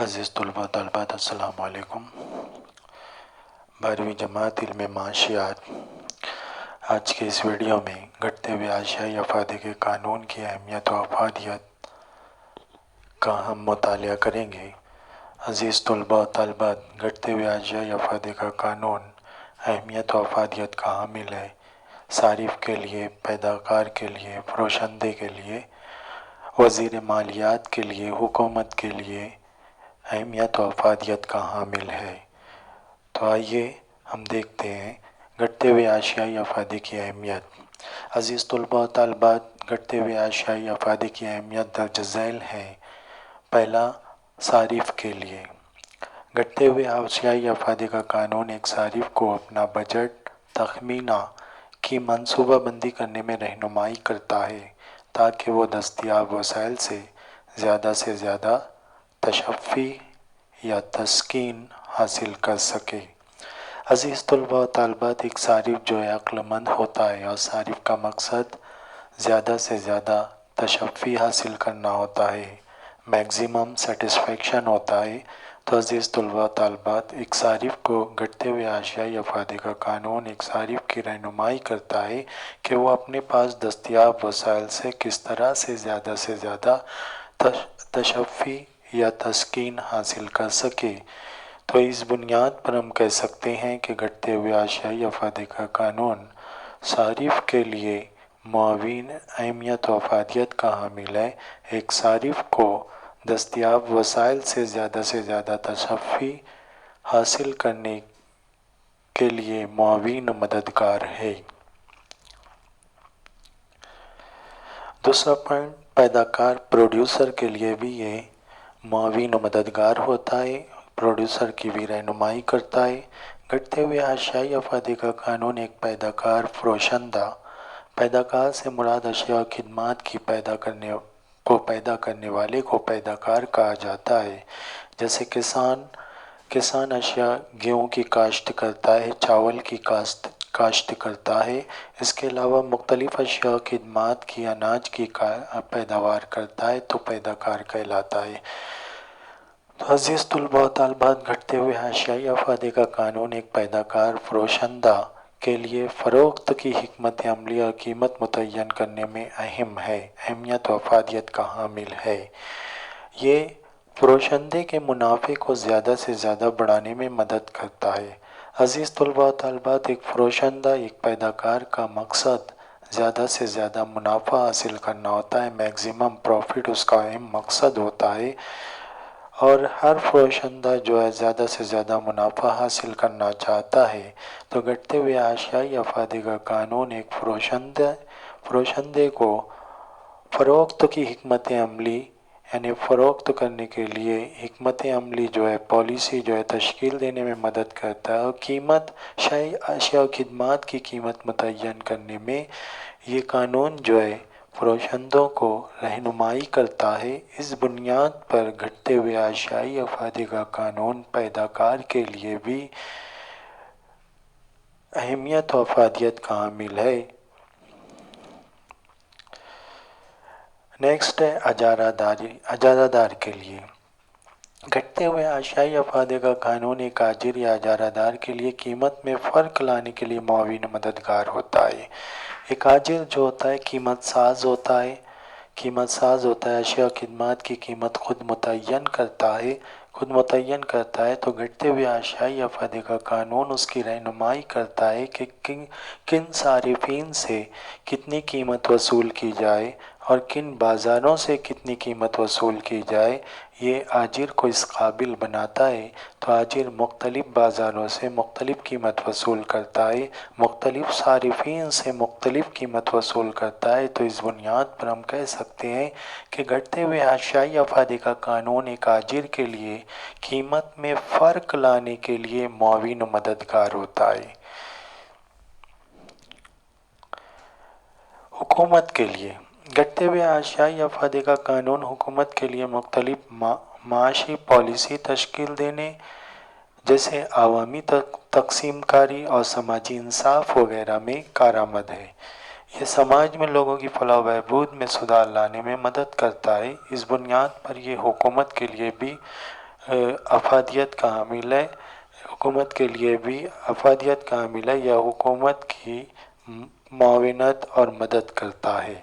عزیز طلباء و طالبات السلام علیکم۔ 12ویں جماعت علم معاشیات۔ آج کے اس ویڈیو میں گھٹتے ہوئے اشیائی افادے کے قانون کی اہمیت و افادیت کا ہم مطالعہ کریں گے۔ عزیز طلباء و طالبات، گھٹتے ہوئے اشیائی افادے کا قانون اہمیت و افادیت کا حامل ہے۔ صارف کے لیے، پیدا کار کے لیے، فروشندے کے لیے، وزیر مالیات کے لیے، حکومت کے لیے اہمیت و افادیت کا حامل ہے۔ تو آئیے ہم دیکھتے ہیں گھٹتے ہوئے اشیائی افادے کی اہمیت۔ عزیز طلباء و طالبات، گھٹتے ہوئے اشیائی افادے کی اہمیت درج ذیل ہے۔ پہلا، صارف کے لیے۔ گھٹتے ہوئے اشیائی افادے کا قانون ایک صارف کو اپنا بجٹ، تخمینہ کی منصوبہ بندی کرنے میں رہنمائی کرتا ہے تاکہ وہ دستیاب وسائل سے زیادہ تشفی یا تسکین حاصل کر سکے۔ عزیز طلباء و طالبات، ایک صارف جو ہے عقل مند ہوتا ہے اور صارف کا مقصد زیادہ سے زیادہ تشفی حاصل کرنا ہوتا ہے، میگزیمم سیٹسفیکشن ہوتا ہے۔ تو عزیز طلباء و طالبات، ایک صارف کو گھٹتے ہوئے اشیائی افادے کا قانون ایک صارف کی رہنمائی کرتا ہے کہ وہ اپنے پاس دستیاب وسائل سے کس طرح سے زیادہ تشفی یا تسکین حاصل کر سکے۔ تو اس بنیاد پر ہم کہہ سکتے ہیں کہ گھٹتے ہوئے اشیائی افادے کا قانون صارف کے لیے معاون اہمیت و افادیت کا حامل ہے۔ ایک صارف کو دستیاب وسائل سے زیادہ تشفی حاصل کرنے کے لیے معاون و مددگار ہے۔ دوسرا پوائنٹ، پیدا کار پروڈیوسر کے لیے بھی یہ معاون و مددگار ہوتا ہے، پروڈیوسر کی بھی رہنمائی کرتا ہے۔ گھٹتے ہوئے اشیائی افادے کا قانون ایک پیدا کار، فروشندہ، پیدا کار سے مراد اشیاء و خدمات کی پیدا کرنے والے کو پیدا کار کہا جاتا ہے۔ جیسے کسان اشیاء گیہوں کی کاشت کرتا ہے، چاول کی کاشت کرتا ہے، اس کے علاوہ مختلف اشیاء و خدمات کی، اناج کی پیداوار کرتا ہے تو پیدا کار کہلاتا ہے۔ تو عزیز طلباء و طالبات، گھٹتے ہوئے اشیائی افادے کا قانون ایک پیدا کار، فروشندہ کے لیے فروخت کی حکمت عملی اور قیمت متعین کرنے میں اہمیت و افادیت کا حامل ہے۔ یہ فروشندے کے منافع کو زیادہ سے زیادہ بڑھانے میں مدد کرتا ہے۔ عزیز طلباء و طالبات، ایک فروشندہ، ایک پیدا کار کا مقصد زیادہ سے زیادہ منافع حاصل کرنا ہوتا ہے، میگزیمم پروفٹ اس کا اہم مقصد ہوتا ہے، اور ہر فروشندہ جو ہے زیادہ سے زیادہ منافع حاصل کرنا چاہتا ہے۔ تو گھٹتے ہوئے اشیائی افادے کا قانون ایک فروشندے کو فروخت کی حکمت عملی، یعنی فروخت کرنے کے لیے حکمت عملی جو ہے، پالیسی جو ہے تشکیل دینے میں مدد کرتا ہے، اور اشیاء و خدمات کی قیمت متعین کرنے میں یہ قانون جو ہے فروشندوں کو رہنمائی کرتا ہے۔ اس بنیاد پر گھٹتے ہوئے اشیائی افادے کا قانون پیدا کار کے لیے بھی اہمیت و افادیت کا حامل ہے۔ نیکسٹ ہے اجارہ دار کے لیے۔ گھٹتے ہوئے اشیائی افادے کا قانون ایک اجیر یا اجارہ دار کے لیے قیمت میں فرق لانے کے لیے معاون و مددگار ہوتا ہے۔ ایک اجیر جو ہوتا ہے قیمت ساز ہوتا ہے، اشیاء و خدمات کی قیمت خود متعین کرتا ہے۔ تو گھٹتے ہوئے اشیائی افادے کا قانون اس کی رہنمائی کرتا ہے کہ کن صارفین سے کتنی قیمت وصول کی جائے اور کن بازاروں سے کتنی قیمت وصول کی جائے، یہ اجیر کو اس قابل بناتا ہے۔ تو اجیر مختلف بازاروں سے مختلف قیمت وصول کرتا ہے، مختلف صارفین سے مختلف قیمت وصول کرتا ہے۔ تو اس بنیاد پر ہم کہہ سکتے ہیں کہ گھٹتے ہوئے اشیائی افادے کا قانون ایک اجیر کے لیے قیمت میں فرق لانے کے لیے معاون و مددگار ہوتا ہے۔ حکومت کے لیے گھٹتے ہوئے اشیائی افادے کا قانون حکومت کے لیے مختلف معاشی پالیسی تشکیل دینے، جیسے عوامی تقسیم کاری اور سماجی انصاف وغیرہ میں کارآمد ہے۔ یہ سماج میں لوگوں کی فلاح و بہبود میں سدھار لانے میں مدد کرتا ہے۔ اس بنیاد پر یہ حکومت کے لیے بھی افادیت کا حامل ہے، حکومت کے لیے بھی افادیت کا حامل ہے یا حکومت کی معاونت اور مدد کرتا ہے۔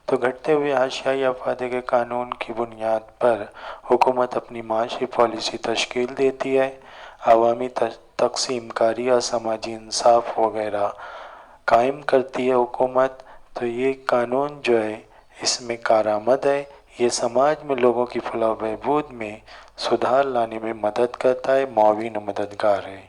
تو گھٹتے ہوئے اشیائی افادے کے قانون کی بنیاد پر حکومت اپنی معاشی پالیسی تشکیل دیتی ہے، عوامی تقسیم کاری اور سماجی انصاف وغیرہ قائم کرتی ہے حکومت۔ تو یہ قانون جو ہے اس میں کارآمد ہے، یہ سماج میں لوگوں کی فلاح و بہبود میں سدھار لانے میں مدد کرتا ہے، معاون و مددگار ہے۔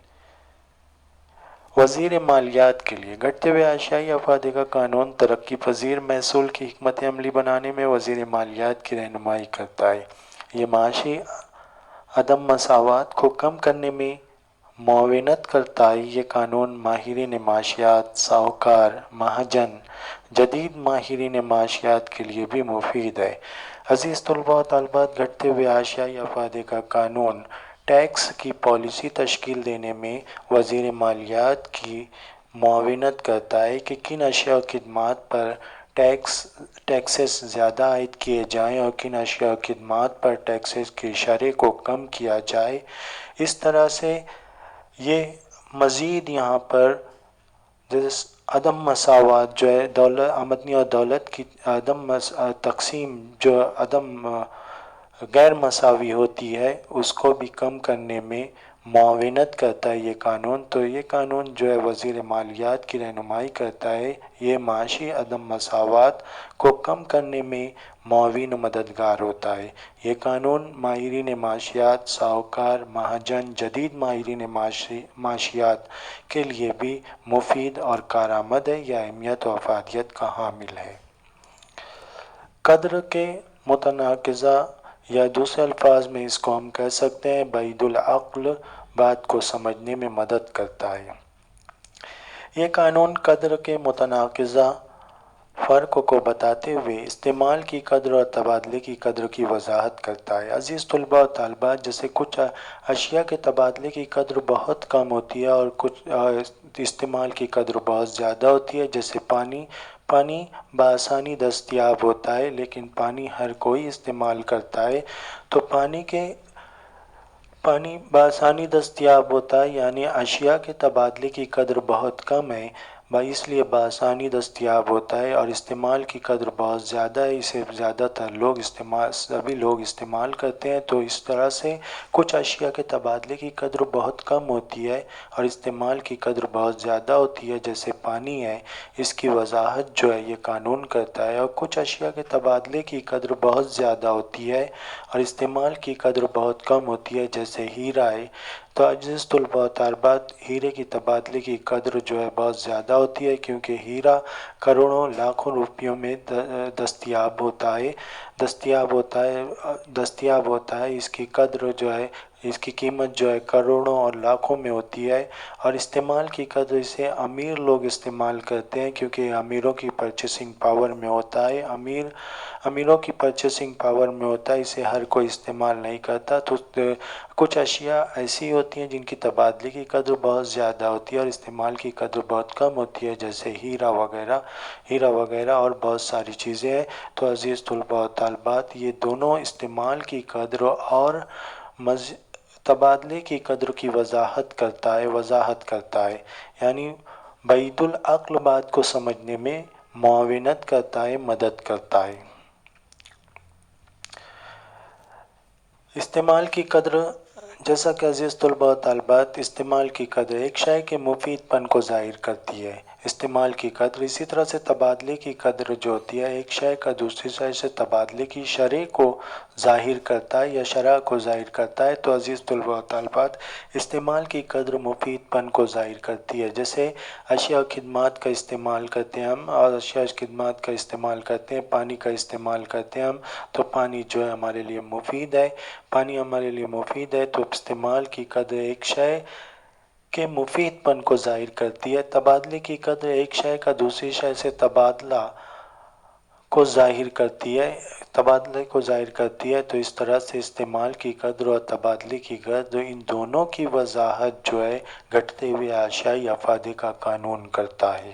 وزیر مالیات کے لیے گھٹتے ہوئے اشیائی افادے کا قانون ترقی پذیر محصول کی حکمت عملی بنانے میں وزیر مالیات کی رہنمائی کرتا ہے۔ یہ معاشی عدم مساوات کو کم کرنے میں معاونت کرتا ہے۔ یہ قانون ماہرین معاشیات، ساہوکار، مہاجن، جدید ماہرین معاشیات کے لیے بھی مفید ہے۔ عزیز طلباء و طالبات، گھٹتے ہوئے اشیائی افادے کا قانون ٹیکس کی پالیسی تشکیل دینے میں وزیر مالیات کی معاونت کرتا ہے کہ کن اشیاء و خدمات پر ٹیکسز زیادہ عائد کیے جائیں اور کن اشیاء و خدمات پر ٹیکسز کی شرح کو کم کیا جائے۔ اس طرح سے یہ مزید یہاں پر عدم مساوات جو ہے آمدنی اور دولت کی عدم تقسیم جو عدم غیر مساوی ہوتی ہے اس کو بھی کم کرنے میں معاونت کرتا ہے یہ قانون۔ تو یہ قانون جو ہے وزیر مالیات کی رہنمائی کرتا ہے، یہ معاشی عدم مساوات کو کم کرنے میں معاون و مددگار ہوتا ہے۔ یہ قانون ماہرین معاشیات، ساہوکار، مہاجن، جدید ماہرین معاشیات کے لیے بھی مفید اور کارآمد ہے یا اہمیت و افادیت کا حامل ہے۔ قدر کے متناقضہ یا دوسرے الفاظ میں اس کو ہم کہہ سکتے ہیں بعید العقل بات کو سمجھنے میں مدد کرتا ہے۔ یہ قانون قدر کے متناقضہ فرق کو بتاتے ہوئے استعمال کی قدر اور تبادلے کی قدر کی وضاحت کرتا ہے۔ عزیز طلباء و طالبات، جیسے کچھ اشیاء کے تبادلے کی قدر بہت کم ہوتی ہے اور کچھ استعمال کی قدر بہت زیادہ ہوتی ہے، جیسے پانی بآسانی دستیاب ہوتا ہے لیکن پانی ہر کوئی استعمال کرتا ہے۔ تو پانی بآسانی دستیاب ہوتا ہے، یعنی اشیاء کے تبادلے کی قدر بہت کم ہے، اس لیے بآسانی دستیاب ہوتا ہے، اور استعمال کی قدر بہت زیادہ ہے، اسے زیادہ تر سبھی لوگ استعمال کرتے ہیں۔ تو اس طرح سے کچھ اشیاء کے تبادلے کی قدر بہت کم ہوتی ہے اور استعمال کی قدر بہت زیادہ ہوتی ہے، جیسے پانی ہے، اس کی وضاحت جو ہے یہ قانون کرتا ہے۔ اور کچھ اشیاء کے تبادلے کی قدر بہت زیادہ ہوتی ہے اور استعمال کی قدر بہت کم ہوتی ہے، جیسے ہیرا ہے۔ تو عزیز طلباء و طالبات، ہیرے کی تبادلے کی قدر جو ہے بہت زیادہ ہوتی ہے، کیونکہ ہیرا کروڑوں لاکھوں روپیوں میں دستیاب ہوتا ہے۔ اس کی قدر جو ہے، اس کی قیمت جو ہے کروڑوں اور لاکھوں میں ہوتی ہے، اور استعمال کی قدر اسے امیر لوگ استعمال کرتے ہیں، کیونکہ امیروں کی پرچیسنگ پاور میں ہوتا ہے، امیروں کی پرچیسنگ پاور میں ہوتا ہے، اسے ہر کوئی استعمال نہیں کرتا۔ تو کچھ اشیاء ایسی ہوتی ہیں جن کی تبادلے کی قدر بہت زیادہ ہوتی ہے اور استعمال کی قدر بہت کم ہوتی ہے، جیسے ہیرا وغیرہ اور بہت ساری چیزیں ہیں۔ تو عزیز طلباء و طالبات، یہ دونوں استعمال کی قدر اور تبادلے کی قدر کی وضاحت کرتا ہے، یعنی بعید العقل بات کو سمجھنے میں معاونت کرتا ہے، مدد کرتا ہے۔ استعمال کی قدر، جیسا کہ عزیز طلباء و طالبات، استعمال کی قدر ایک شے کے مفید پن کو ظاہر کرتی ہے۔ استعمال کی قدر اسی طرح سے تبادلے کی قدر جو ہوتی ہے ایک شے کا دوسری شے سے تبادلے کی شرح کو ظاہر کرتا ہے یا شرح کو ظاہر کرتا ہے۔ تو عزیز طلباء و طالبات، استعمال کی قدر مفید پن کو ظاہر کرتی ہے، جیسے اشیاء و خدمات کا استعمال کرتے ہیں ہم، اور اشیاء و خدمات کا استعمال کرتے ہیں، پانی کا استعمال کرتے ہیں ہم، تو پانی جو ہے ہمارے لیے مفید ہے، تو استعمال کی قدر ایک شے کے مفید پن کو ظاہر کرتی ہے۔ تبادلے کی قدر ایک شے کا دوسری شے سے تبادلے کو ظاہر کرتی ہے۔ تو اس طرح سے استعمال کی قدر اور تبادلے کی قدر، ان دونوں کی وضاحت جو ہے گھٹتے ہوئے اشیائی افادے کا قانون کرتا ہے۔